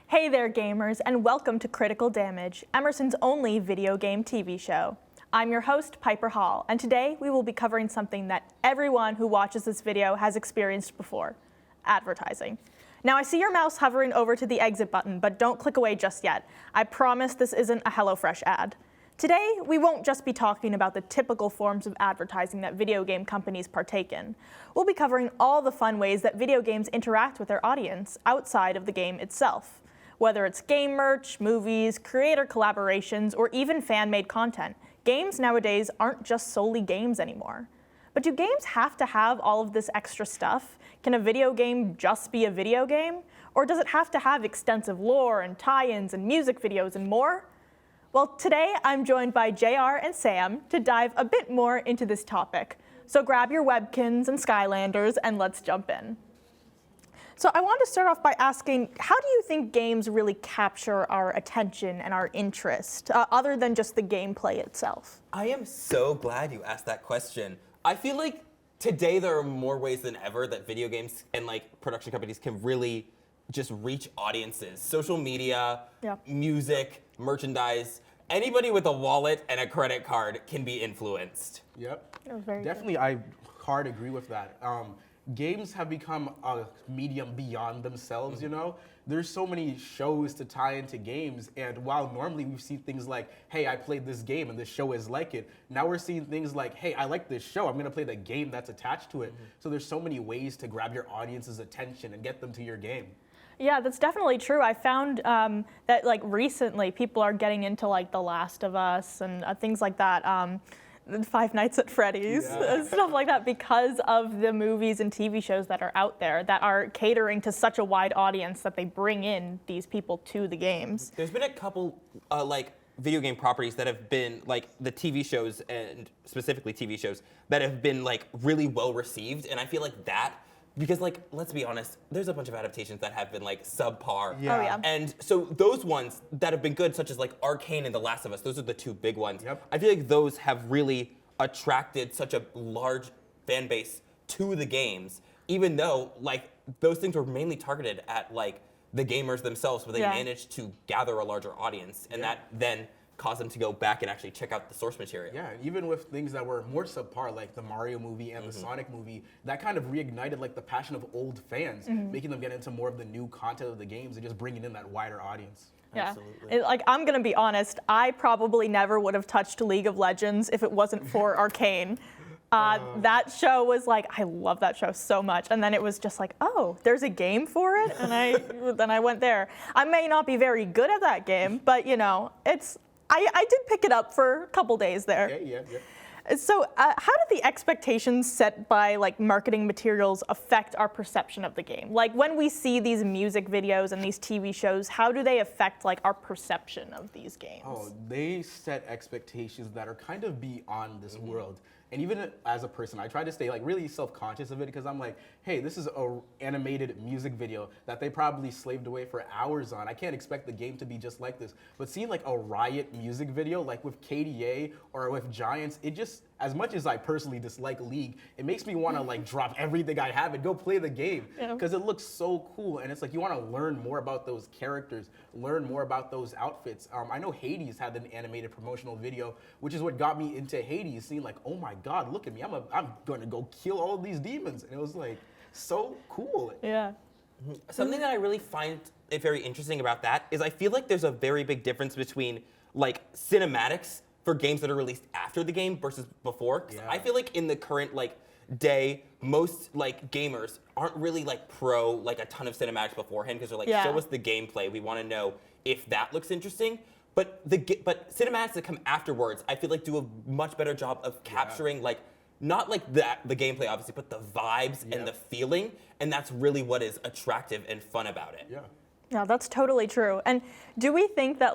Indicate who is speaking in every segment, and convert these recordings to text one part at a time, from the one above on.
Speaker 1: Hey there, gamers, and welcome to Critical Damage, Emerson's only video game TV show. I'm your host, Piper Hall, and today we will be covering something that everyone who watches this video has experienced before: advertising. Now, I see your mouse hovering over to the exit button, but don't click away just yet. I promise this isn't a HelloFresh ad. Today, we won't just be talking about the typical forms of advertising that video game companies partake in. We'll be covering all the fun ways that video games interact with their audience outside of the game itself. Whether it's game merch, movies, creator collaborations, or even fan-made content, games nowadays aren't just solely games anymore. But do games have to have all of this extra stuff? Can a video game just be a video game? Or does it have to have extensive lore and tie-ins and music videos and more? Well, today I'm joined by JR and Sam to dive a bit more into this topic. So grab your Webkins and Skylanders and let's jump in. So I want to start off by asking, how do you think games really capture our attention and our interest, other than just the gameplay itself?
Speaker 2: I am so glad you asked that question. I feel like today there are more ways than ever that video games and production companies can really just reach audiences. Social media, music, merchandise, anybody with a wallet and a credit card can be influenced.
Speaker 3: Yep.
Speaker 1: That was very
Speaker 3: Definitely,
Speaker 1: good.
Speaker 3: I hard agree with that. Games have become a medium beyond themselves, you know? There's so many shows to tie into games, and while normally we've seen things like, hey, I played this game and this show is like it, now we're seeing things like, hey, I like this show, I'm gonna play the game that's attached to it. So there's so many ways to grab your audience's attention and get them to your game.
Speaker 1: Yeah, that's definitely true. I found that recently people are getting into The Last of Us and things like that. Five Nights at Freddy's, stuff like that, because of the movies and TV shows that are out there that are catering to such a wide audience that they bring in these people to the games.
Speaker 2: There's been a couple video game properties that have been the TV shows, and specifically TV shows that have been really well received, and I feel like that, because let's be honest, there's a bunch of adaptations that have been subpar.
Speaker 1: Yeah. Oh, yeah.
Speaker 2: And so those ones that have been good, such as Arcane and The Last of Us, those are the two big ones.
Speaker 3: Yep.
Speaker 2: I feel like those have really attracted such a large fan base to the games, even though those things were mainly targeted at the gamers themselves, but they managed to gather a larger audience, and that then caused them to go back and actually check out the source material.
Speaker 3: Yeah, and even with things that were more subpar, like the Mario movie and the Sonic movie, that kind of reignited the passion of old fans, making them get into more of the new content of the games and just bringing in that wider audience.
Speaker 1: Yeah,
Speaker 2: Absolutely.
Speaker 1: I'm gonna be honest, I probably never would have touched League of Legends if it wasn't for Arcane. That show was I love that show so much, and then it was just oh, there's a game for it, and then I went there. I may not be very good at that game, but I did pick it up for a couple days there.
Speaker 3: Yeah.
Speaker 1: So how do the expectations set by marketing materials affect our perception of the game? When we see these music videos and these TV shows, how do they affect our perception of these games?
Speaker 3: Oh, they set expectations that are kind of beyond this world. And even as a person, I try to stay really self-conscious of it, because I'm hey, this is a animated music video that they probably slaved away for hours on. I can't expect the game to be just like this. But seeing a Riot music video, with KDA or with Giants, it just, as much as I personally dislike League, it makes me want to drop everything I have and go play the game, because it looks so cool. And it's you want to learn more about those characters, learn more about those outfits. I know Hades had an animated promotional video, which is what got me into Hades, seeing oh my God, look at me, I'm going to go kill all of these demons. And it was so cool.
Speaker 1: Yeah.
Speaker 2: Something that I really find very interesting about that is I feel like there's a very big difference between cinematics for games that are released after the game versus before. 'Cause I feel in the current day, most gamers aren't really pro a ton of cinematics beforehand, because they're show us the gameplay. We want to know if that looks interesting. But cinematics that come afterwards, I feel do a much better job of capturing not the gameplay obviously, but the vibes and the feeling, and that's really what is attractive and fun about it.
Speaker 1: Yeah, that's totally true. And do we think that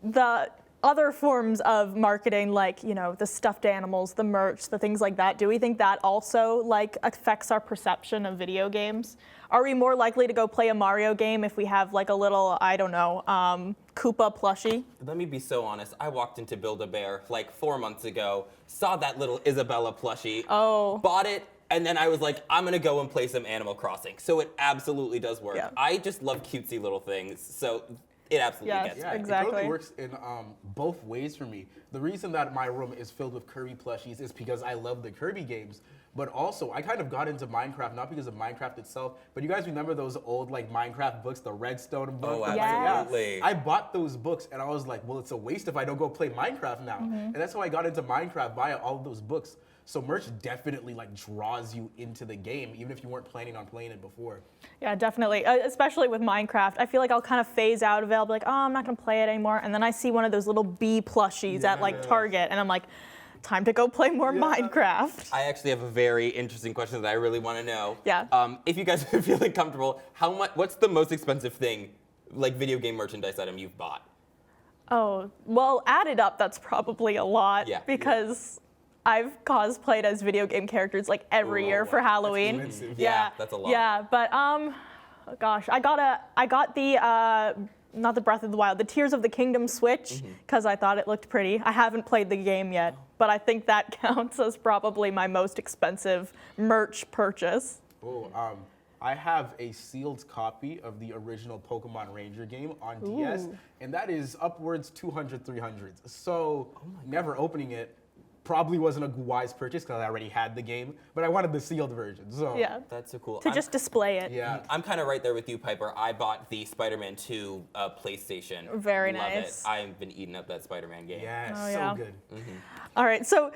Speaker 1: the other forms of marketing, the stuffed animals, the merch, the things like that, do we think that also affects our perception of video games? Are we more likely to go play a Mario game if we have a little, I don't know, Koopa plushie?
Speaker 2: Let me be so honest. I walked into Build-A-Bear 4 months ago, saw that little Isabella plushie, bought it, And then I was like, I'm gonna go and play some Animal Crossing. So it absolutely does work.
Speaker 1: Yeah.
Speaker 2: I just love cutesy little things. So it absolutely
Speaker 1: Yes.
Speaker 2: gets
Speaker 3: Yeah,
Speaker 2: me.
Speaker 3: it
Speaker 1: Exactly.
Speaker 3: totally works in both ways for me. The reason that my room is filled with Kirby plushies is because I love the Kirby games. But also, I kind of got into Minecraft not because of Minecraft itself, but you guys remember those old like Minecraft books, the Redstone book?
Speaker 2: Oh,
Speaker 1: Yes.
Speaker 2: absolutely.
Speaker 3: I bought those books and I was like, well, it's a waste if I don't go play Minecraft now. And that's how I got into Minecraft via all of those books. So merch definitely like draws you into the game, even if you weren't planning on playing it before.
Speaker 1: Yeah, definitely. Especially with Minecraft. I feel like I'll kind of phase out of it. I'll be like, oh, I'm not going to play it anymore. And then I see one of those little bee plushies at like
Speaker 3: Yes.
Speaker 1: Target. And I'm like, time to go play more Minecraft.
Speaker 2: I actually have a very interesting question that I really want to know.
Speaker 1: Yeah.
Speaker 2: If you guys are feeling comfortable, what's the most expensive thing, like video game merchandise item you've bought?
Speaker 1: Oh, well, added up, that's probably a lot.
Speaker 2: Yeah.
Speaker 1: Because I've cosplayed as video game characters like every year for Halloween.
Speaker 3: expensive.
Speaker 2: Yeah, that's a lot.
Speaker 1: Yeah, but gosh, I got the not the Breath of the Wild, the Tears of the Kingdom Switch because I thought it looked pretty. I haven't played the game yet, but I think that counts as probably my most expensive merch purchase.
Speaker 3: Oh, I have a sealed copy of the original Pokemon Ranger game on DS, and that is upwards 200, 300. So never opening it probably wasn't a wise purchase because I already had the game, but I wanted the sealed version. So
Speaker 1: Yeah,
Speaker 2: That's so cool.
Speaker 1: to just display it.
Speaker 3: yeah.
Speaker 2: I'm kind of right there with you, Piper. I bought the Spider-Man 2 PlayStation.
Speaker 1: Very
Speaker 2: Love
Speaker 1: nice.
Speaker 2: it. I've been eating up that Spider-Man game.
Speaker 3: Yeah,
Speaker 1: Oh,
Speaker 3: so
Speaker 1: yeah.
Speaker 3: good.
Speaker 1: All right, so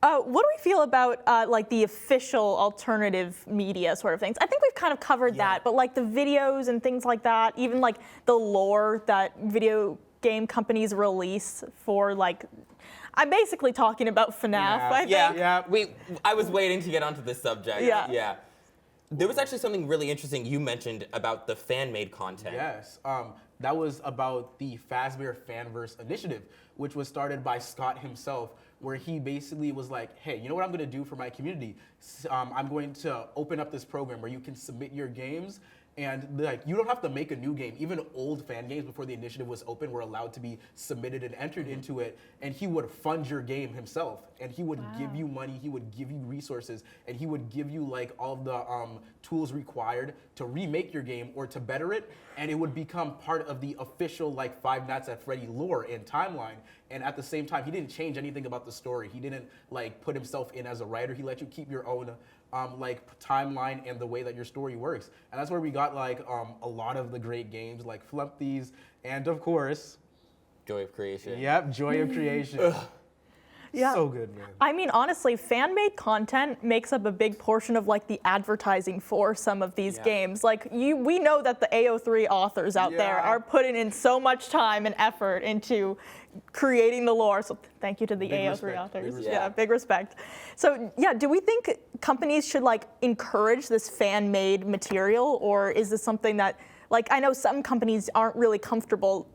Speaker 1: what do we feel about like the official alternative media sort of things? I think we've kind of covered that, but like the videos and things like that, even like the lore that video game companies release for like, I'm basically talking about FNAF,
Speaker 3: Yeah.
Speaker 1: I think.
Speaker 2: Yeah.
Speaker 3: Yeah.
Speaker 2: I was waiting to get onto this subject.
Speaker 1: Yeah.
Speaker 2: Yeah. There was actually something really interesting you mentioned about the fan-made content.
Speaker 3: Yes, that was about the Fazbear Fanverse initiative, which was started by Scott himself, where he basically was like, hey, you know what I'm gonna do for my community? I'm going to open up this program where you can submit your games, and like you don't have to make a new game. Even old fan games before the initiative was open were allowed to be submitted and entered into it, and he would fund your game himself, and he would give you money, he would give you resources, and he would give you like all of the tools required to remake your game or to better it, and it would become part of the official like Five Nights at Freddy lore and timeline. And at the same time, he didn't change anything about the story. He didn't like put himself in as a writer. He let you keep your own like timeline and the way that your story works. And that's where we got like a lot of the great games like Flumpties and of course,
Speaker 2: Joy of creation.
Speaker 3: yep, Joy of Creation.
Speaker 1: Yeah.
Speaker 3: So good, man.
Speaker 1: I mean, honestly, fan-made content makes up a big portion of like the advertising for some of these games. Like we know that the AO3 authors out there
Speaker 3: Yeah.
Speaker 1: are putting in so much time and effort into creating the lore. So thank you to the
Speaker 3: Big
Speaker 1: AO3
Speaker 3: respect,
Speaker 1: authors.
Speaker 3: big respect.
Speaker 1: Yeah, big respect. So yeah, do we think companies should like encourage this fan-made material, or is this something that like I know some companies aren't really comfortable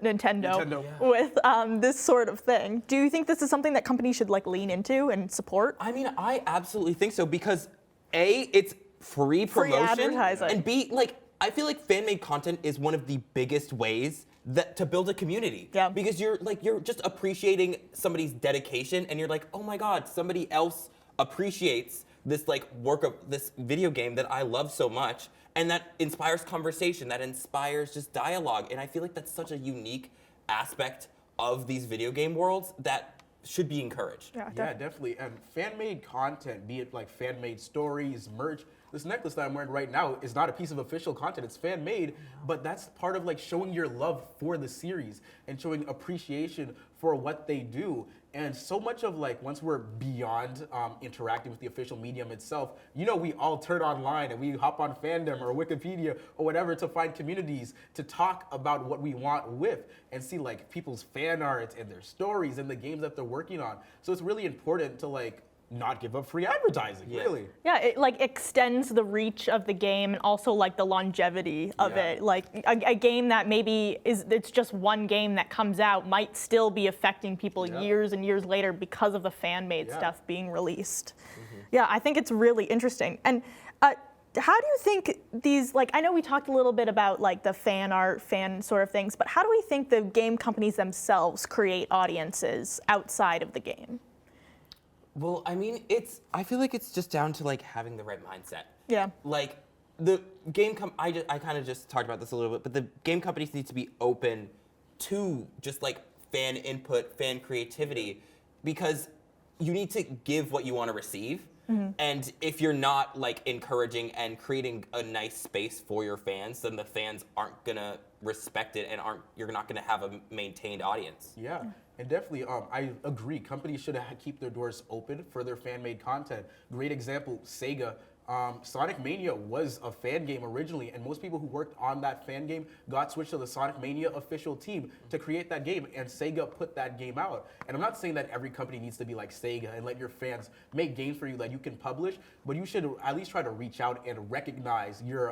Speaker 1: Nintendo. With this sort of thing. Do you think this is something that companies should like lean into and support?
Speaker 2: I mean, I absolutely think so because A, it's free
Speaker 1: Free
Speaker 2: promotion,
Speaker 1: advertising.
Speaker 2: and B, like I feel like fan-made content is one of the biggest ways that to build a community.
Speaker 1: Yeah.
Speaker 2: Because you're just appreciating somebody's dedication, and you're like, oh my God, somebody else appreciates this like work of this video game that I love so much. And that inspires conversation, that inspires just dialogue. And I feel like that's such a unique aspect of these video game worlds that should be encouraged.
Speaker 3: Yeah, definitely. And fan-made content, be it like fan-made stories, merch. This necklace that I'm wearing right now is not a piece of official content. It's fan-made, but that's part of like showing your love for the series and showing appreciation for what they do. And so much of like once we're beyond interacting with the official medium itself, you know, we all turn online and we hop on fandom or Wikipedia or whatever to find communities to talk about what we want with and see like people's fan art and their stories and the games that they're working on. So it's really important to like not give up free advertising, really.
Speaker 1: Yeah, it like extends the reach of the game and also like the longevity of it. Like a game that maybe it's just one game that comes out might still be affecting people years and years later because of the fan-made stuff being released. Yeah, I think it's really interesting. And how do you think these, like, I know we talked a little bit about like the fan art, fan sort of things, but how do we think the game companies themselves create audiences outside of the game?
Speaker 2: Well, I mean, I feel like it's just down to like having the right mindset.
Speaker 1: Yeah.
Speaker 2: Like the I kind of just talked about this a little bit, but the game companies need to be open to just like fan input, fan creativity, because you need to give what you want to receive. And if you're not like encouraging and creating a nice space for your fans, then the fans aren't gonna respect it and you're not gonna have a maintained audience.
Speaker 3: Yeah, and definitely, I agree. Companies should keep their doors open for their fan-made content. Great example, Sega. Sonic Mania was a fan game originally, and most people who worked on that fan game got switched to the Sonic Mania official team to create that game, and Sega put that game out. And I'm not saying that every company needs to be like Sega and let your fans make games for you that you can publish, but you should at least try to reach out and recognize your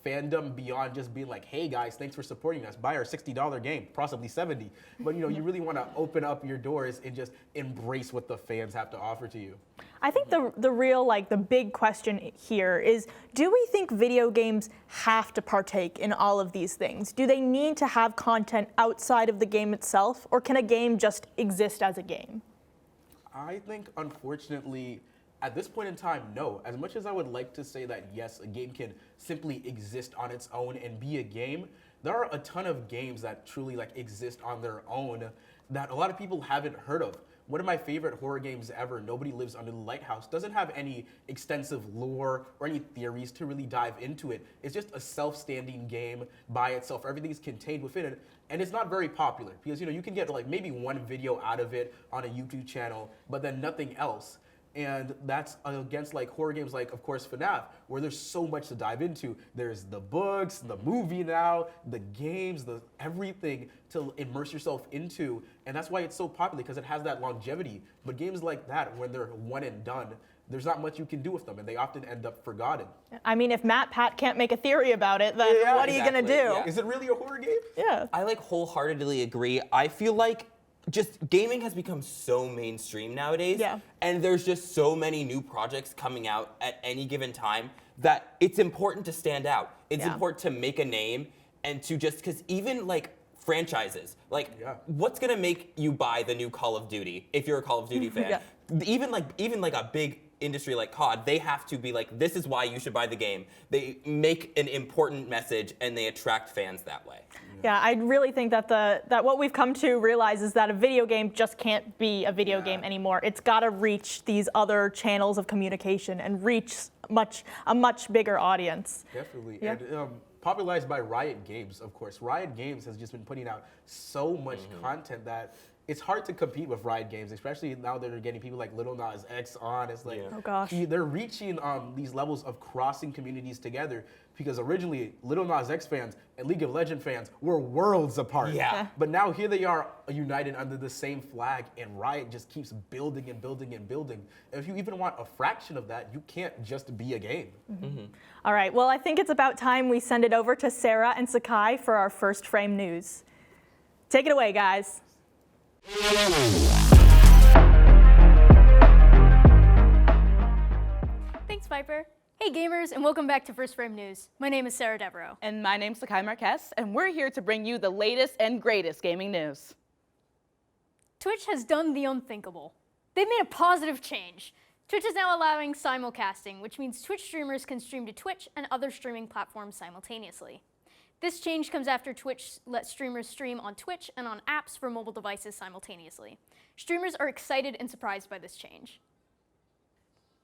Speaker 3: fandom beyond just being like, hey guys, thanks for supporting us, buy our $60 game, possibly 70. But you really want to open up your doors and just embrace what the fans have to offer to you.
Speaker 1: I think the real, like, the big question here is, do we think video games have to partake in all of these things? Do they need to have content outside of the game itself, or can a game just exist as a game?
Speaker 3: I think, unfortunately, at this point in time, no. As much as I would like to say that, yes, a game can simply exist on its own and be a game, there are a ton of games that truly like exist on their own that a lot of people haven't heard of. One of my favorite horror games ever, Nobody Lives Under the Lighthouse, doesn't have any extensive lore or any theories to really dive into it. It's just a self-standing game by itself. Everything's contained within it, and it's not very popular because you can get like maybe one video out of it on a YouTube channel, but then nothing else. And that's against like horror games like, of course, FNAF, where there's so much to dive into. There's the books, the movie now, the games, the everything to immerse yourself into. And that's why it's so popular, because it has that longevity. But games like that, when they're one and done, there's not much you can do with them, and they often end up forgotten.
Speaker 1: I mean, if Matt Pat can't make a theory about it, then what are you going to do?
Speaker 2: Yeah.
Speaker 3: Is it really a horror game?
Speaker 1: Yeah.
Speaker 2: I like wholeheartedly agree. I feel like just gaming has become so mainstream nowadays, and there's just so many new projects coming out at any given time that it's important to stand out. It's important to make a name, and to just, because even like franchises, like what's gonna make you buy the new Call of Duty if you're a Call of Duty fan? Even like a big industry like COD, they have to be like, this is why you should buy the game. They make an important message and they attract fans that way.
Speaker 1: Yeah, I really think that that what we've come to realize is that a video game just can't be a video game anymore. It's got to reach these other channels of communication and reach a much bigger audience.
Speaker 3: Definitely.
Speaker 1: Yeah.
Speaker 3: And popularized by Riot Games, of course. Riot Games has just been putting out so much content that it's hard to compete with Riot Games, especially now that they're getting people like Lil Nas X on. It's like,
Speaker 1: oh gosh,
Speaker 3: they're reaching these levels of crossing communities together, because originally Lil Nas X fans and League of Legends fans were worlds apart. But now here they are united under the same flag, and Riot just keeps building and building and building. And if you even want a fraction of that, you can't just be a game.
Speaker 1: All right, well, I think it's about time we send it over to Sarah and Sakai for our first frame news. Take it away, guys.
Speaker 4: Thanks, Piper. Hey gamers, and welcome back to First Frame News. My name is Sarah Devereaux.
Speaker 5: And my name's Sakai Marquez, and we're here to bring you the latest and greatest gaming news.
Speaker 4: Twitch has done the unthinkable. They've made a positive change. Twitch is now allowing simulcasting, which means Twitch streamers can stream to Twitch and other streaming platforms simultaneously. This change comes after Twitch lets streamers stream on Twitch and on apps for mobile devices simultaneously. Streamers are excited and surprised by this change.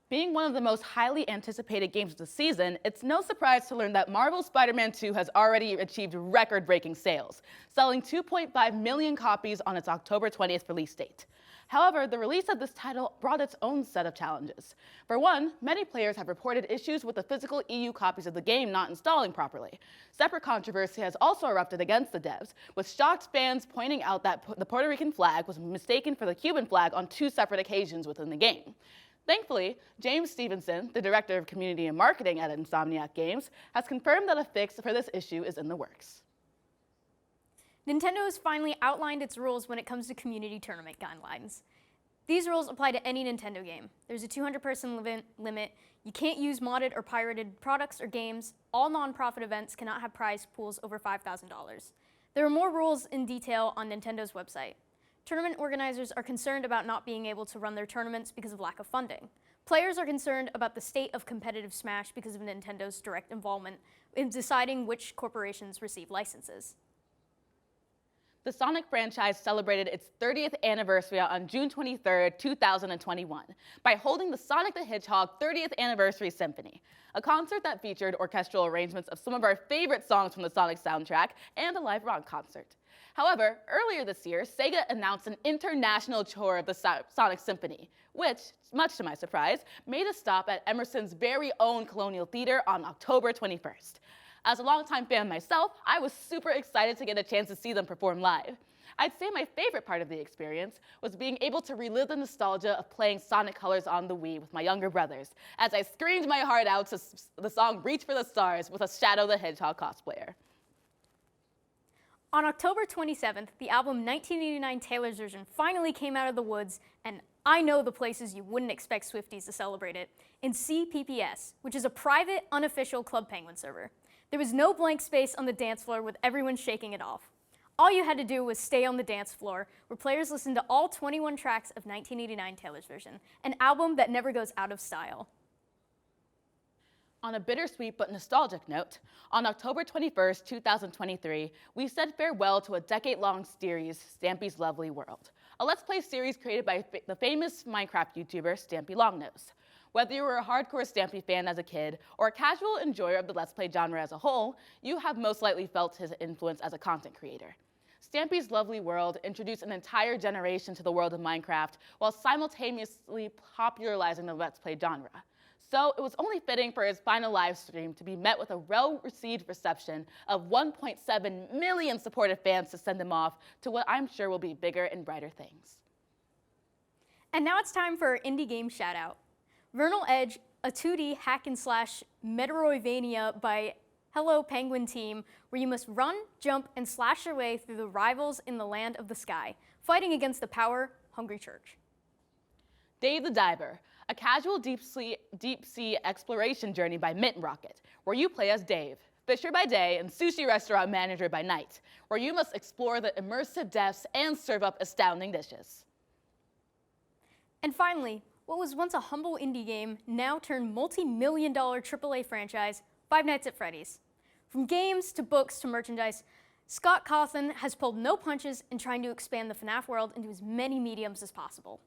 Speaker 5: Being one of the most highly anticipated games of the season, it's no surprise to learn that Marvel's Spider-Man 2 has already achieved record-breaking sales, selling 2.5 million copies on its October 20th release date. However, the release of this title brought its own set of challenges. For one, many players have reported issues with the physical EU copies of the game not installing properly. Separate controversy has also erupted against the devs, with shocked fans pointing out that the Puerto Rican flag was mistaken for the Cuban flag on 2 separate occasions within the game. Thankfully, James Stevenson, the director of community and marketing at Insomniac Games, has confirmed that a fix for this issue is in the works.
Speaker 4: Nintendo has finally outlined its rules when it comes to community tournament guidelines. These rules apply to any Nintendo game. There's a 200-person limit. You can't use modded or pirated products or games. All non-profit events cannot have prize pools over $5,000. There are more rules in detail on Nintendo's website. Tournament organizers are concerned about not being able to run their tournaments because of lack of funding. Players are concerned about the state of competitive Smash because of Nintendo's direct involvement in deciding which corporations receive licenses.
Speaker 5: The Sonic franchise celebrated its 30th anniversary on June 23, 2021, by holding the Sonic the Hedgehog 30th Anniversary Symphony, a concert that featured orchestral arrangements of some of our favorite songs from the Sonic soundtrack and a live rock concert. However, earlier this year, Sega announced an international tour of the Sonic Symphony, which, much to my surprise, made a stop at Emerson's very own Colonial Theater on October 21st. As a longtime fan myself, I was super excited to get a chance to see them perform live. I'd say my favorite part of the experience was being able to relive the nostalgia of playing Sonic Colors on the Wii with my younger brothers, as I screamed my heart out to the song Reach for the Stars with a Shadow the Hedgehog cosplayer.
Speaker 4: On October 27th, the album 1989 Taylor's Version finally came out of the woods, and I know the places you wouldn't expect Swifties to celebrate it, in CPPS, which is a private, unofficial Club Penguin server. There was no blank space on the dance floor with everyone shaking it off. All you had to do was stay on the dance floor, where players listened to all 21 tracks of 1989 Taylor's Version, an album that never goes out of style.
Speaker 5: On a bittersweet but nostalgic note, on October 21st, 2023, we said farewell to a decade-long series, Stampy's Lovely World, a Let's Play series created by the famous Minecraft YouTuber, Stampy Longnose. Whether you were a hardcore Stampy fan as a kid or a casual enjoyer of the Let's Play genre as a whole, you have most likely felt his influence as a content creator. Stampy's Lovely World introduced an entire generation to the world of Minecraft while simultaneously popularizing the Let's Play genre. So it was only fitting for his final live stream to be met with a well-received reception of 1.7 million supportive fans to send him off to what I'm sure will be bigger and brighter things.
Speaker 4: And now it's time for our indie game shout-out. Vernal Edge, a 2D hack-and-slash Metroidvania by Hello Penguin Team, where you must run, jump, and slash your way through the rivals in the land of the sky, fighting against the power-hungry church.
Speaker 5: Dave the Diver, a casual deep-sea exploration journey by Mint Rocket, where you play as Dave, fisher by day and sushi restaurant manager by night, where you must explore the immersive depths and serve up astounding dishes.
Speaker 4: And finally, what was once a humble indie game now turned multi-million-dollar AAA franchise, Five Nights at Freddy's. From games to books to merchandise, Scott Cawthon has pulled no punches in trying to expand the FNAF world into as many mediums as possible.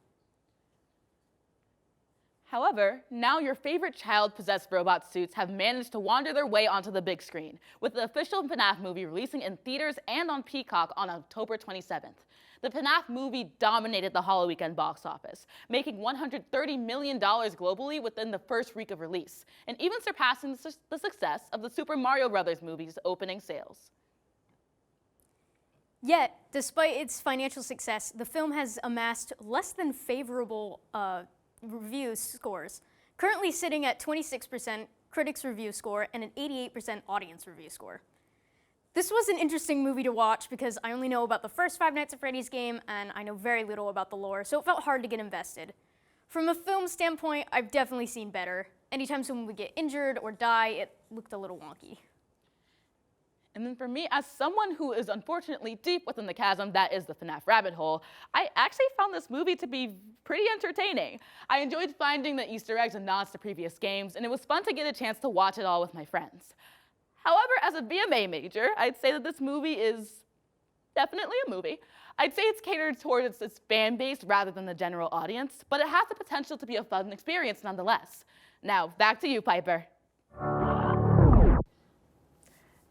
Speaker 5: However, now your favorite child-possessed robot suits have managed to wander their way onto the big screen, with the official FNAF movie releasing in theaters and on Peacock on October 27th. The FNAF movie dominated the Halloween weekend box office, making $130 million globally within the first week of release, and even surpassing the success of the Super Mario Bros. Movie's opening sales.
Speaker 4: Yet, despite its financial success, the film has amassed less than favorable review scores, currently sitting at 26% critics review score and an 88% audience review score. This was an interesting movie to watch because I only know about the first Five Nights at Freddy's game and I know very little about the lore, so it felt hard to get invested. From a film standpoint, I've definitely seen better. Anytime someone would get injured or die, it looked a little wonky.
Speaker 5: And then for me, as someone who is unfortunately deep within the chasm that is the FNAF rabbit hole, I actually found this movie to be pretty entertaining. I enjoyed finding the Easter eggs and nods to previous games, and it was fun to get a chance to watch it all with my friends. However, as a BMA major, I'd say that this movie is definitely a movie. I'd say it's catered towards its fan base rather than the general audience, but it has the potential to be a fun experience nonetheless. Now, back to you, Piper.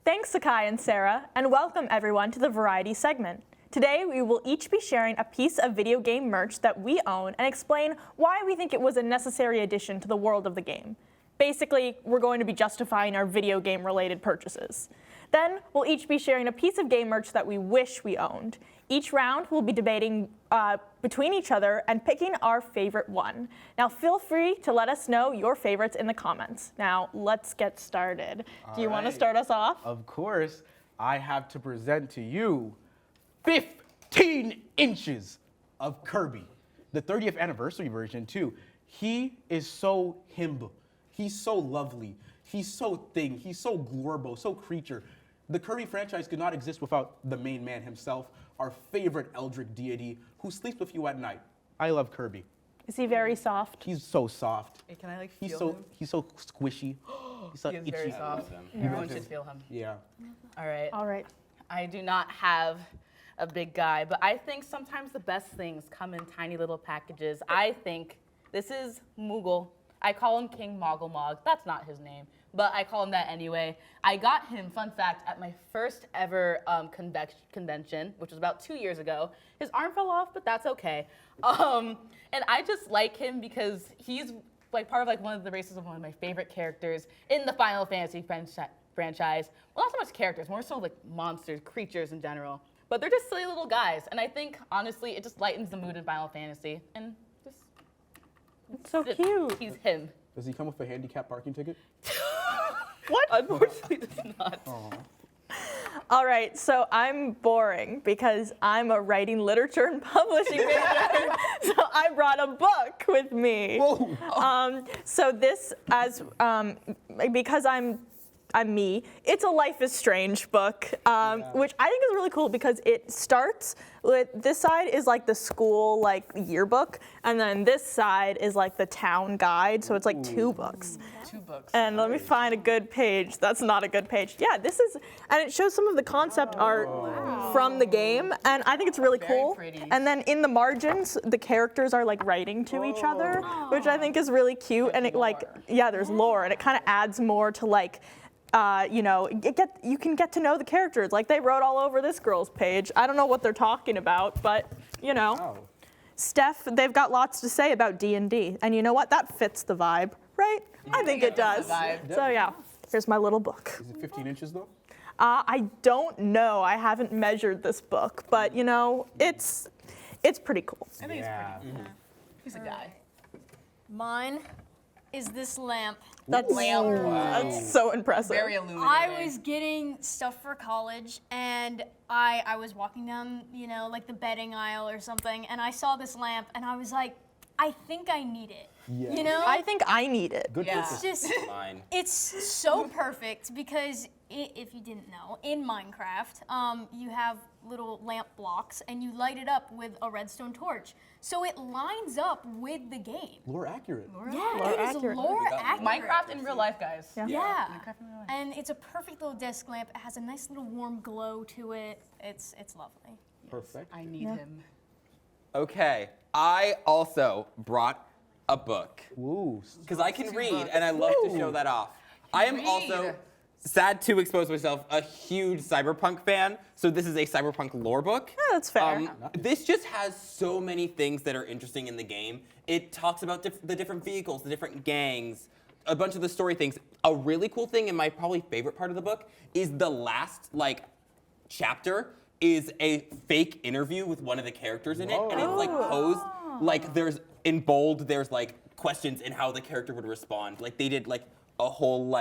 Speaker 1: Thanks, Sakai and Sarah, and welcome everyone to the Variety segment. Today, we will each be sharing a piece of video game merch that we own and explain why we think it was a necessary addition to the world of the game. Basically, we're going to be justifying our video game-related purchases. Then, we'll each be sharing a piece of game merch that we wish we owned. Each round, we'll be debating between each other and picking our favorite one. Now, feel free to let us know your favorites in the comments. Now, let's get started. Do you want to start us off?
Speaker 3: Of course, I have to present to you 15 inches of Kirby, the 30th anniversary version too. He is so himb. He's so lovely. He's so thing. He's so glorbo, so creature. The Kirby franchise could not exist without the main man himself, our favorite Eldritch deity who sleeps with you at night. I love Kirby.
Speaker 1: Is he very soft?
Speaker 3: He's so soft.
Speaker 5: Hey, can I like
Speaker 3: He's
Speaker 5: feel
Speaker 3: so
Speaker 5: him?
Speaker 3: he's so squishy. He's so
Speaker 5: He is
Speaker 3: itchy.
Speaker 5: very soft. Everyone should feel him.
Speaker 3: Yeah.
Speaker 5: All right.
Speaker 1: All right.
Speaker 5: I do not have a big guy, but I think sometimes the best things come in tiny little packages. I think this is Moogle. I call him King Moggle. That's not his name, but I call him that anyway. I got him, fun fact, at my first ever convention, which was about 2 years ago. His arm fell off, but that's okay. And I just like him because he's like part of like one of the races of one of my favorite characters in the Final Fantasy franchise. Well, not so much characters, more so like monsters, creatures in general. But they're just silly little guys, and I think honestly it just lightens the mood in Final Fantasy, and just
Speaker 1: It's so cute.
Speaker 5: he's him.
Speaker 3: Does he come with a handicap parking ticket?
Speaker 1: What?
Speaker 5: Unfortunately, does not.
Speaker 1: All right, so I'm boring because I'm a writing, literature, and publishing major. So I brought a book with me.
Speaker 3: Whoa!
Speaker 1: So this, because I'm me, it's a Life is Strange book, which I think is really cool because it starts with, this side is like the school like yearbook, and then this side is like the town guide, so it's like 2 books.
Speaker 5: 2 books.
Speaker 1: And let me find a good page. That's not a good page. Yeah, this is, and it shows some of the concept art from the game, and I think it's really
Speaker 5: Very
Speaker 1: cool.
Speaker 5: pretty.
Speaker 1: And then in the margins, the characters are like writing to each other, which I think is really cute. And it like, yeah, there's lore, and it kind of adds more to like, you know, you can get to know the characters. Like they wrote all over this girl's page. I don't know what they're talking about, but you know,
Speaker 3: Wow.
Speaker 1: Steph, they've got lots to say about D&D, and you know what? That fits the vibe, right? I think it does.
Speaker 5: the vibe.
Speaker 1: So yeah, here's my little book.
Speaker 3: Is it 15 inches though?
Speaker 1: I don't know. I haven't measured this book, but you know, it's pretty cool.
Speaker 5: I think it's pretty. He's a guy.
Speaker 4: Mine is this lamp.
Speaker 1: That's that's so impressive.
Speaker 5: Very illuminating.
Speaker 4: I was getting stuff for college, and I was walking down, you know, like the bedding aisle or something, and I saw this lamp, and I was like, I think I need it.
Speaker 3: Yeah.
Speaker 4: You know?
Speaker 1: I think I need it.
Speaker 3: Good
Speaker 5: Yeah.
Speaker 3: purchase.
Speaker 4: It's just,
Speaker 2: Mine.
Speaker 4: it's so perfect because if you didn't know, in Minecraft, you have little lamp blocks and you light it up with a redstone torch. So it lines up with the game.
Speaker 3: Lore accurate.
Speaker 4: Yeah, it is
Speaker 1: accurate.
Speaker 4: lore accurate.
Speaker 5: Minecraft in real life, guys.
Speaker 1: Yeah.
Speaker 4: Yeah.
Speaker 5: Minecraft in real life.
Speaker 4: And it's a perfect little desk lamp. It has a nice little warm glow to it. It's lovely.
Speaker 3: Perfect.
Speaker 5: I need him.
Speaker 2: Okay, I also brought a book
Speaker 3: Ooh.
Speaker 2: because I can read and I love to show that off. I am also
Speaker 5: Read.
Speaker 2: sad to expose myself, a huge cyberpunk fan. So this is a cyberpunk lore book.
Speaker 1: Yeah, that's fair.
Speaker 2: This just has so many things that are interesting in the game. It talks about the different vehicles, the different gangs, a bunch of the story things. A really cool thing, and my probably favorite part of the book, is the last chapter is a fake interview with one of the characters in it, and it's like posed like there's in bold. There's like questions in how the character would respond. Like they did like a whole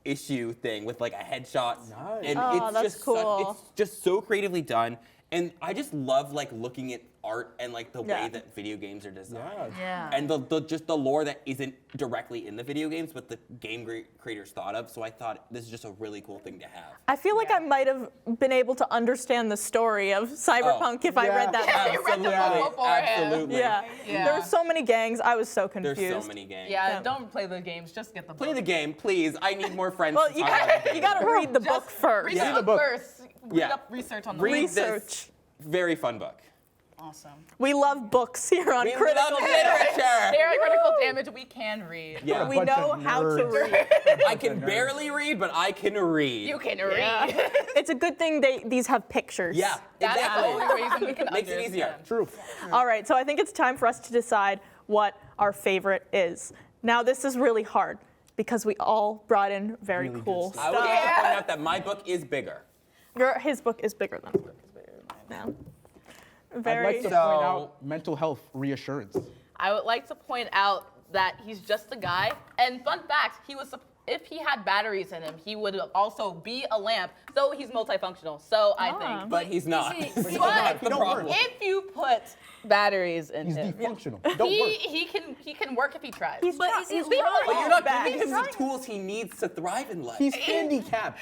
Speaker 2: issue thing with like a headshot, and
Speaker 1: Oh,
Speaker 2: it's
Speaker 1: that's
Speaker 2: just
Speaker 1: cool.
Speaker 2: it's just so creatively done. And I just love looking at art and the
Speaker 1: Yeah.
Speaker 2: way that video games are designed.
Speaker 5: Yeah.
Speaker 2: And just the lore that isn't directly in the video games, but the game creators thought of. So I thought this is just a really cool thing to have.
Speaker 1: I feel like I might have been able to understand the story of Cyberpunk if I read that book.
Speaker 5: You read the book beforehand.
Speaker 2: Absolutely.
Speaker 1: Yeah.
Speaker 5: Yeah.
Speaker 1: There were so many gangs. I was so confused.
Speaker 2: There's so many games.
Speaker 5: Yeah, don't play the games. Just get the book.
Speaker 2: Play the game, please. I need more friends.
Speaker 1: Well,
Speaker 2: to
Speaker 1: you
Speaker 2: talk about the
Speaker 1: got
Speaker 2: game.
Speaker 1: to read the
Speaker 5: Just
Speaker 1: book first.
Speaker 5: Read
Speaker 2: Yeah.
Speaker 5: the book first. Read
Speaker 2: Yeah.
Speaker 5: up research on the
Speaker 2: Read
Speaker 5: book.
Speaker 1: Research.
Speaker 2: this very fun book.
Speaker 5: Awesome.
Speaker 1: We love books here on
Speaker 2: We
Speaker 1: Critical
Speaker 2: love
Speaker 1: Damage.
Speaker 2: literature.
Speaker 5: Here at Critical Damage, we can read.
Speaker 2: Yeah.
Speaker 1: We
Speaker 3: Bunch
Speaker 1: know
Speaker 3: of
Speaker 1: how to
Speaker 3: nerds.
Speaker 1: read.
Speaker 2: I can barely read, but I can read.
Speaker 5: You can read.
Speaker 1: It's a good thing these have pictures.
Speaker 2: Yeah,
Speaker 5: That's the
Speaker 2: exactly.
Speaker 5: only reason we can
Speaker 2: Makes it
Speaker 5: understand.
Speaker 2: easier.
Speaker 3: True.
Speaker 1: All right, so I think it's time for us to decide what our favorite is. Now, this is really hard because we all brought in very
Speaker 3: Really good
Speaker 1: cool
Speaker 3: stuff.
Speaker 2: I would
Speaker 1: stuff.
Speaker 2: like to point out that my book is bigger.
Speaker 1: His book is bigger than mine.
Speaker 3: I'd
Speaker 1: Very.
Speaker 3: like to point out mental health reassurance.
Speaker 5: I would like to point out that he's just a guy. And fun fact, if he had batteries in him, he would also be a lamp. So he's multifunctional. So I think.
Speaker 2: But he's not.
Speaker 4: Is it-
Speaker 2: So
Speaker 5: But
Speaker 2: that's the
Speaker 3: don't
Speaker 2: problem.
Speaker 3: work.
Speaker 5: if you put batteries in
Speaker 3: He's
Speaker 5: him.
Speaker 3: defunctional. Don't work.
Speaker 5: He can work if he tries.
Speaker 4: But is it
Speaker 2: But you're not
Speaker 1: Bad.
Speaker 2: giving him the tools he needs to thrive in life.
Speaker 3: He's handicapped.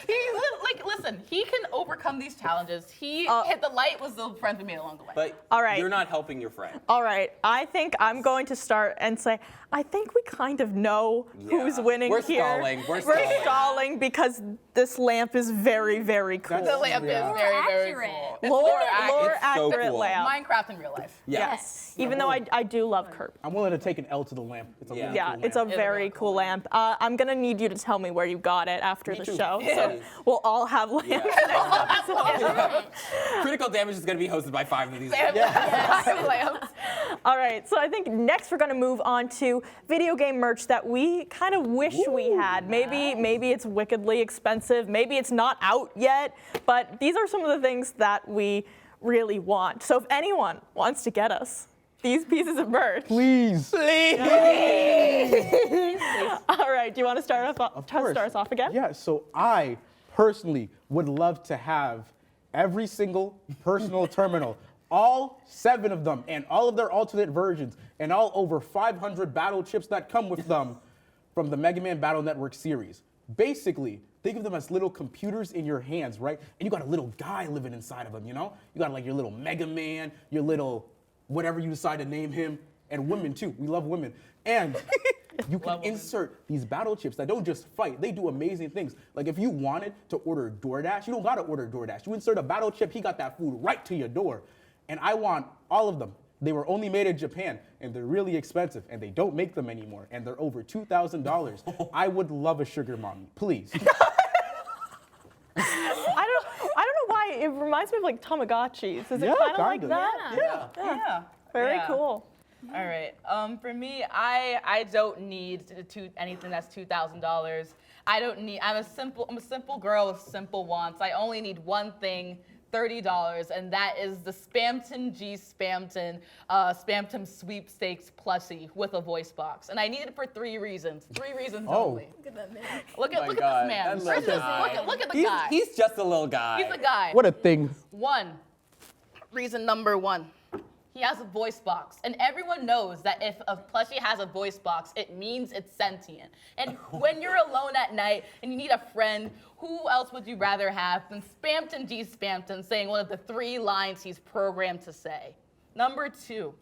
Speaker 5: Listen, he can overcome these challenges. He hit the light was the friend we made along the way.
Speaker 2: But
Speaker 1: All right.
Speaker 2: you're not helping your friend.
Speaker 1: All right, I think I'm going to start and say, I think we kind of know who's
Speaker 2: Yeah.
Speaker 1: winning
Speaker 2: We're
Speaker 1: here.
Speaker 2: stalling, we're
Speaker 1: We're
Speaker 2: stalling.
Speaker 1: because this lamp is very, very cool.
Speaker 5: the lamp
Speaker 3: Yeah.
Speaker 5: is very, very
Speaker 4: accurate.
Speaker 5: cool. It's
Speaker 1: Lore
Speaker 2: It's so
Speaker 1: accurate
Speaker 2: cool.
Speaker 1: lamp.
Speaker 5: Minecraft in real life.
Speaker 1: Yes. Even though I do love Kirby.
Speaker 3: I'm willing to take an L to the lamp. It's a
Speaker 2: Yeah.
Speaker 3: really
Speaker 1: Yeah,
Speaker 3: cool
Speaker 1: it's a
Speaker 3: lamp.
Speaker 1: very cool lamp. I'm gonna need you to tell me where you got it after the
Speaker 2: too.
Speaker 1: show,
Speaker 2: Yeah.
Speaker 1: so we'll all have lamps.
Speaker 2: Critical Damage is going to be hosted by 5 of these.
Speaker 5: Lamps.
Speaker 1: All right, so I think next we're gonna move on to video game merch that we kind of wish we had. Maybe it's wickedly expensive, maybe it's not out yet, but these are some of the things that we really want. So if anyone wants to get us these pieces of merch,
Speaker 3: Please.
Speaker 1: all right, do you want to start us off again?
Speaker 3: Yeah, so I personally would love to have every single personal terminal, all 7 of them, and all of their alternate versions, and all over 500 battle chips that come with them from the Mega Man Battle Network series. Basically, think of them as little computers in your hands, right? And you got a little guy living inside of them, you know? You got like your little Mega Man, your little whatever you decide to name him, and women too. We love women. And you can insert these battle chips that don't just fight, they do amazing things. Like if you wanted to order DoorDash, you don't gotta order DoorDash. You insert a battle chip, he got that food right to your door. And I want all of them. They were only made in Japan, and they're really expensive, and they don't make them anymore, and they're over $2,000. I would love a sugar mommy, please.
Speaker 1: I don't know why it reminds me of like Tamagotchis. Is it
Speaker 3: Yeah,
Speaker 1: kind of like
Speaker 3: kinda.
Speaker 1: that?
Speaker 5: Yeah.
Speaker 1: Very
Speaker 5: Yeah.
Speaker 1: cool.
Speaker 5: All right. For me, I don't need anything that's $2,000. I'm a simple girl with simple wants. I only need one thing, $30, and that is the Spamton Spamton sweepstakes plushie with a voice box. And I need it for 3 reasons. 3 reasons only.
Speaker 4: Look at that man.
Speaker 5: Look at
Speaker 2: my
Speaker 5: this
Speaker 2: God,
Speaker 5: man.
Speaker 2: that little guy.
Speaker 5: Look at the guy.
Speaker 2: He's just a little guy.
Speaker 5: He's the guy.
Speaker 3: What a thing.
Speaker 5: Reason number 1. He has a voice box, and everyone knows that if a plushie has a voice box, it means it's sentient. And when you're alone at night and you need a friend, who else would you rather have than Spamton saying one of the 3 lines he's programmed to say? Number 2,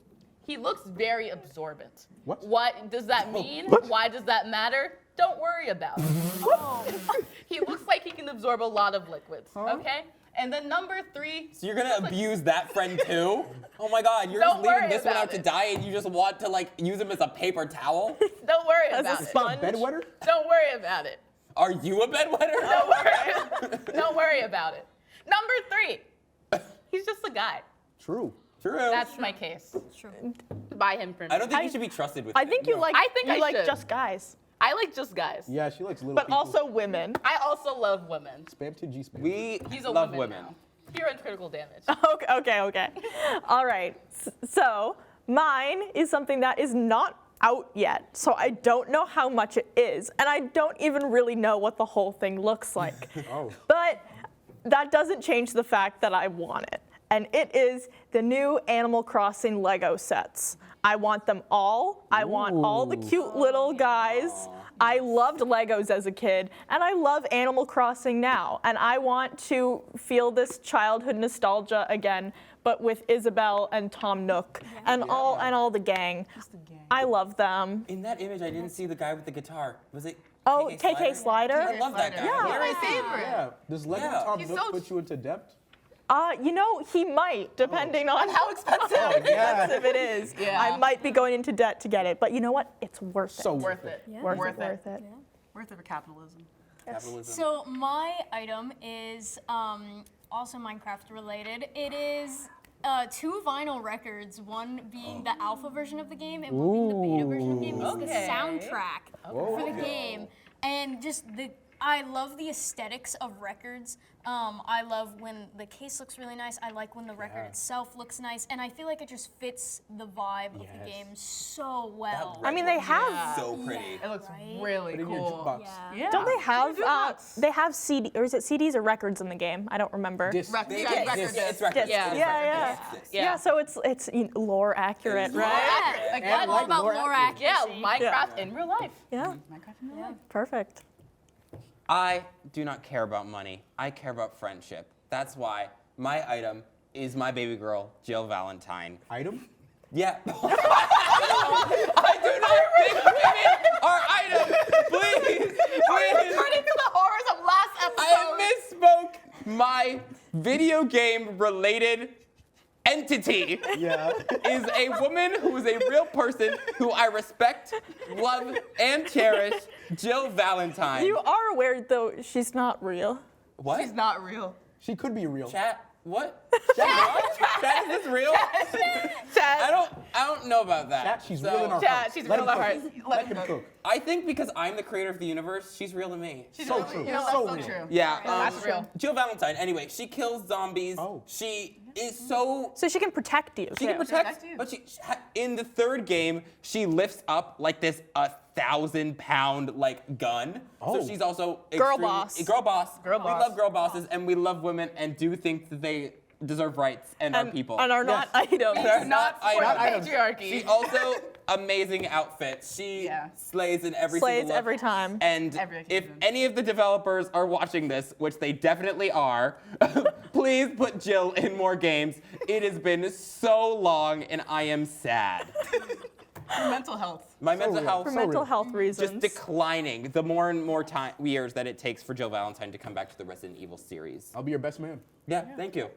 Speaker 5: he looks very absorbent. What does that mean? Why does that matter? Don't worry about it. He looks like he can absorb a lot of liquids, okay? And then number 3.
Speaker 2: So you're gonna abuse that friend too? Oh my God, you're
Speaker 5: Don't
Speaker 2: just leaving
Speaker 5: worry
Speaker 2: this one
Speaker 5: about
Speaker 2: out to
Speaker 5: it.
Speaker 2: die and you just want to like use him as a paper towel?
Speaker 5: Don't worry
Speaker 1: As
Speaker 5: about
Speaker 1: a
Speaker 5: it.
Speaker 1: sponge.
Speaker 3: Bedwetter?
Speaker 5: Don't worry about it.
Speaker 2: Are you a bedwetter?
Speaker 5: Don't worry about it. Number 3. He's just a guy.
Speaker 3: True.
Speaker 2: True.
Speaker 5: That's my case.
Speaker 4: True.
Speaker 5: Buy him for me.
Speaker 2: I don't think you should be trusted with
Speaker 1: I
Speaker 2: him.
Speaker 1: think you like
Speaker 5: I think
Speaker 1: you
Speaker 5: I
Speaker 1: like
Speaker 5: should.
Speaker 1: just guys,
Speaker 5: I like just guys.
Speaker 3: Yeah, she likes little
Speaker 1: but
Speaker 3: people.
Speaker 1: also women.
Speaker 5: I also love women.
Speaker 3: Spamton G Spam.
Speaker 2: We
Speaker 5: He's a
Speaker 2: love
Speaker 5: woman
Speaker 2: women.
Speaker 5: now. Here on Critical Damage.
Speaker 1: Okay. All right. So mine is something that is not out yet, so I don't know how much it is, and I don't even really know what the whole thing looks like.
Speaker 3: Oh.
Speaker 1: But that doesn't change the fact that I want it, and it is the new Animal Crossing Lego sets. I want them all. I want all the cute little guys. I loved Legos as a kid, and I love Animal Crossing now, and I want to feel this childhood nostalgia again, but with Isabelle and Tom Nook and all the gang. I love them.
Speaker 2: In that image, I didn't see the guy with the guitar. Was it
Speaker 1: Oh, KK Slider?
Speaker 2: I love that guy.
Speaker 1: Yeah.
Speaker 5: You're my favorite.
Speaker 3: Yeah. Does Lego
Speaker 2: Yeah.
Speaker 3: Tom
Speaker 5: He's
Speaker 3: Nook
Speaker 5: so-
Speaker 3: put you into debt?
Speaker 1: You know, he might, depending on
Speaker 5: How expensive.
Speaker 3: Yeah.
Speaker 1: expensive it is.
Speaker 5: Yeah.
Speaker 1: I might be going into debt to get it, but you know what? It's worth it.
Speaker 3: So
Speaker 5: Worth it.
Speaker 1: worth it.
Speaker 5: Worth it for capitalism.
Speaker 2: Capitalism.
Speaker 4: So my item is also Minecraft related. It is 2 vinyl records, one being the alpha version of the game and one being the beta version of the game. It's the
Speaker 5: Okay.
Speaker 4: soundtrack for the game. And just I love the aesthetics of records. I love when the case looks really nice. I like when the record itself looks nice, and I feel like it just fits the vibe of the game so well.
Speaker 1: I mean, they have.
Speaker 2: So pretty.
Speaker 5: It looks
Speaker 4: Right?
Speaker 5: really
Speaker 3: Put in your
Speaker 5: cool.
Speaker 3: jukebox.
Speaker 5: Yeah.
Speaker 1: Don't they have?
Speaker 5: Jukebox.
Speaker 1: They have CD, or is it CDs or records in the game? I don't remember.
Speaker 3: Disc.
Speaker 5: Records.
Speaker 2: They-
Speaker 5: Yeah,
Speaker 2: yeah,
Speaker 5: records.
Speaker 2: it's records.
Speaker 1: Yeah,
Speaker 2: It is
Speaker 1: yeah,
Speaker 2: records.
Speaker 1: yeah.
Speaker 2: Yes.
Speaker 1: Yeah, so it's lore accurate, right?
Speaker 4: Yeah, like,
Speaker 3: And
Speaker 4: I'm all
Speaker 3: like
Speaker 4: about
Speaker 3: lore
Speaker 4: lore
Speaker 3: accuracy.
Speaker 4: accuracy.
Speaker 5: Yeah, Minecraft in real life.
Speaker 1: Yeah,
Speaker 5: Minecraft in real life.
Speaker 1: perfect.
Speaker 2: I do not care about money. I care about friendship. That's why my item is my baby girl, Jill Valentine.
Speaker 3: Item?
Speaker 2: Yeah. I do not think women are items. Please, please.
Speaker 5: Turning to the horrors of last episode.
Speaker 2: I misspoke. My video game related entity
Speaker 3: Yeah.
Speaker 2: is a woman who is a real person who I respect, love, and cherish, Jill Valentine.
Speaker 1: You are aware, though, she's not real.
Speaker 2: What?
Speaker 5: She's not real.
Speaker 3: She could be real.
Speaker 2: Chat? What? Chat, is this real? I don't know about that.
Speaker 3: Chat, she's
Speaker 2: So,
Speaker 3: real in our
Speaker 5: Chat,
Speaker 3: hearts.
Speaker 5: she's
Speaker 3: Let
Speaker 5: real in
Speaker 3: him
Speaker 5: our
Speaker 3: cook.
Speaker 5: hearts.
Speaker 3: Let him cook.
Speaker 2: I think because I'm the creator of the universe, she's real to me.
Speaker 3: So true.
Speaker 5: You know, that's
Speaker 3: So
Speaker 5: so
Speaker 3: real.
Speaker 5: true.
Speaker 2: Yeah,
Speaker 5: That's real.
Speaker 2: Jill Valentine. Anyway, she kills zombies.
Speaker 3: Oh.
Speaker 2: She is so.
Speaker 1: So she can protect you.
Speaker 2: She can
Speaker 1: too.
Speaker 2: protect,
Speaker 5: you.
Speaker 2: but in the third game, she lifts up like this 1,000-pound like gun.
Speaker 3: Oh.
Speaker 2: So she's also
Speaker 1: Girl
Speaker 2: extremely-
Speaker 1: boss.
Speaker 2: Girl boss.
Speaker 5: Girl
Speaker 2: We
Speaker 5: boss.
Speaker 2: love girl bosses, and we love women, and do think that they deserve rights and are people.
Speaker 1: And are not
Speaker 3: Yes.
Speaker 1: items.
Speaker 2: They're
Speaker 5: Not for
Speaker 2: items.
Speaker 5: the patriarchy.
Speaker 2: She also amazing outfits. She
Speaker 5: Yeah.
Speaker 2: slays in every
Speaker 1: Slays
Speaker 2: single look.
Speaker 1: every time.
Speaker 2: And
Speaker 5: Every
Speaker 2: if
Speaker 5: occasion.
Speaker 2: any of the developers are watching this, which they definitely are, please put Jill in more games. It has been so long, and I am sad.
Speaker 5: Mental health.
Speaker 2: My mental
Speaker 3: real.
Speaker 2: health
Speaker 1: For
Speaker 3: So
Speaker 1: mental
Speaker 3: real.
Speaker 1: health reasons.
Speaker 2: just declining the more and more years that it takes for Jill Valentine to come back to the Resident Evil series.
Speaker 3: I'll be your best man.
Speaker 2: Yeah, thank you.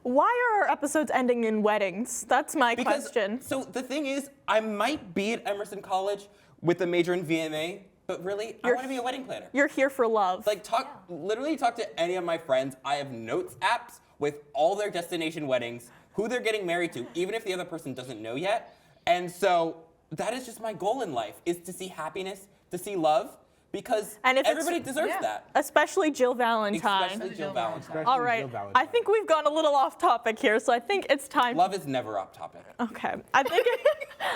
Speaker 1: Why are our episodes ending in weddings? That's my question.
Speaker 2: So the thing is, I might be at Emerson College with a major in VMA, but really, I want to be a wedding planner.
Speaker 1: You're here for love.
Speaker 2: Like literally talk to any of my friends. I have notes apps with all their destination weddings, who they're getting married to, even if the other person doesn't know yet. And so that is just my goal in life, is to see happiness, to see love, because
Speaker 1: And if it's-
Speaker 2: everybody deserves that.
Speaker 1: Especially Jill Valentine.
Speaker 2: Especially Jill Valentine.
Speaker 3: Especially
Speaker 1: All
Speaker 3: Jill
Speaker 1: right.
Speaker 3: Valentine.
Speaker 1: I think we've gone a little off topic here, so I think it's time.
Speaker 2: Love is never off topic.
Speaker 1: Okay.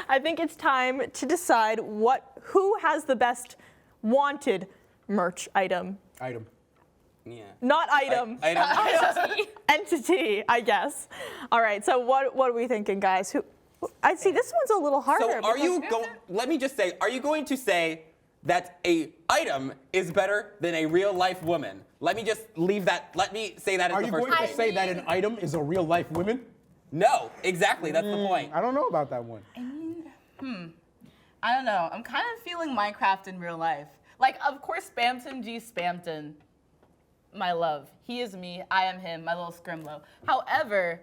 Speaker 1: I think it's time to decide who has the best wanted merch item.
Speaker 3: Item.
Speaker 2: Yeah.
Speaker 1: Not item. Entity, I guess. All right. So what are we thinking, guys? I see this one's a little harder.
Speaker 2: So are
Speaker 1: because-
Speaker 2: you going? Let me just say, are you going to say that a item is better than a real life woman? Let me just leave that. Let me say that as
Speaker 3: Are
Speaker 2: the
Speaker 3: you
Speaker 2: first
Speaker 3: going to
Speaker 2: thing.
Speaker 3: say that an item is a real life woman?
Speaker 2: No, exactly. That's the point.
Speaker 3: I don't know about that one.
Speaker 5: I don't know. I'm kind of feeling Minecraft in real life. Like, of course, Spamton G. Spamton, my love. He is me. I am him. My little Scrimlow. However,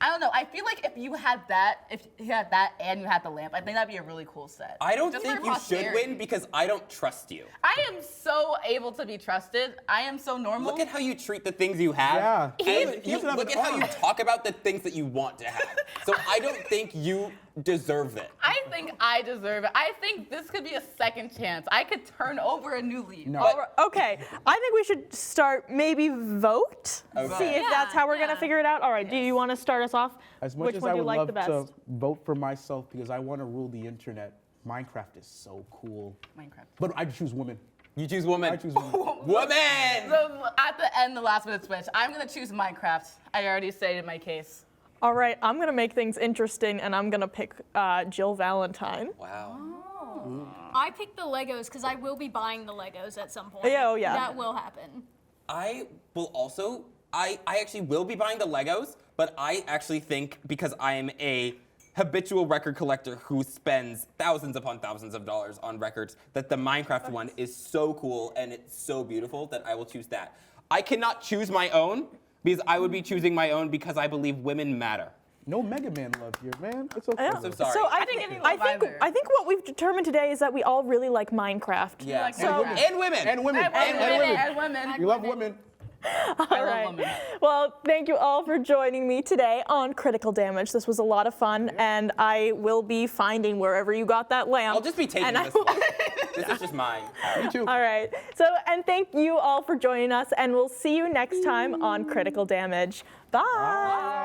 Speaker 5: I don't know. I feel like if you had that, and you had the lamp, I think that'd be a really cool set.
Speaker 2: I don't
Speaker 5: Just
Speaker 2: think
Speaker 5: for
Speaker 2: you should
Speaker 5: posterity.
Speaker 2: win because I don't trust you.
Speaker 5: I am so able to be trusted. I am so normal.
Speaker 2: Look at how you treat the things you have.
Speaker 3: Yeah.
Speaker 2: And
Speaker 3: He doesn't have
Speaker 2: look
Speaker 3: an
Speaker 2: at how you
Speaker 3: arm.
Speaker 2: talk about the things that you want to have. So I don't think you deserve it.
Speaker 5: I think I deserve it. I think this could be a second chance. I could turn over a new leaf.
Speaker 3: No.
Speaker 1: All right, okay. I think we should start maybe vote.
Speaker 2: Okay.
Speaker 1: See if that's how we're gonna figure it out. All right. Do you want to start us off?
Speaker 3: As much
Speaker 1: Which
Speaker 3: as
Speaker 1: one
Speaker 3: I
Speaker 1: do you
Speaker 3: would
Speaker 1: like
Speaker 3: love
Speaker 1: the best?
Speaker 3: to vote for myself because I want to rule the internet, Minecraft is so cool.
Speaker 5: Minecraft.
Speaker 3: But I choose women.
Speaker 2: You choose woman.
Speaker 3: I choose women.
Speaker 2: Woman!
Speaker 5: At the end, the last minute switch. I'm gonna choose Minecraft. I already stated my case.
Speaker 1: All right. I'm gonna make things interesting, and I'm gonna pick Jill Valentine.
Speaker 2: Wow.
Speaker 4: I picked the Legos because I will be buying the Legos at some point.
Speaker 1: Yeah, oh, yeah.
Speaker 4: That will happen.
Speaker 2: I will also, I actually will be buying the Legos, but I actually think because I am a habitual record collector who spends thousands upon thousands of dollars on records, that the Minecraft one is so cool and it's so beautiful that I will choose that. I cannot choose my own because I would be choosing my own because I believe women matter.
Speaker 3: No Mega Man love here, man. It's okay.
Speaker 1: Yeah.
Speaker 2: So sorry.
Speaker 1: So I
Speaker 5: didn't
Speaker 1: think
Speaker 5: get any love either.
Speaker 1: I think what we've determined today is that we all really like Minecraft.
Speaker 2: Yeah.
Speaker 5: like
Speaker 1: So
Speaker 5: Minecraft.
Speaker 2: And women.
Speaker 3: And women.
Speaker 5: And women.
Speaker 3: And women.
Speaker 5: And women.
Speaker 3: You love women.
Speaker 1: All right. Well, thank you all for joining me today on Critical Damage. This was a lot of fun, and I will be finding wherever you got that lamp.
Speaker 2: I'll just be taking
Speaker 1: and I
Speaker 2: this
Speaker 1: will-
Speaker 2: one. This is just mine.
Speaker 3: Me too.
Speaker 1: All right. So, and thank you all for joining us, and we'll see you next time on Critical Damage. Bye.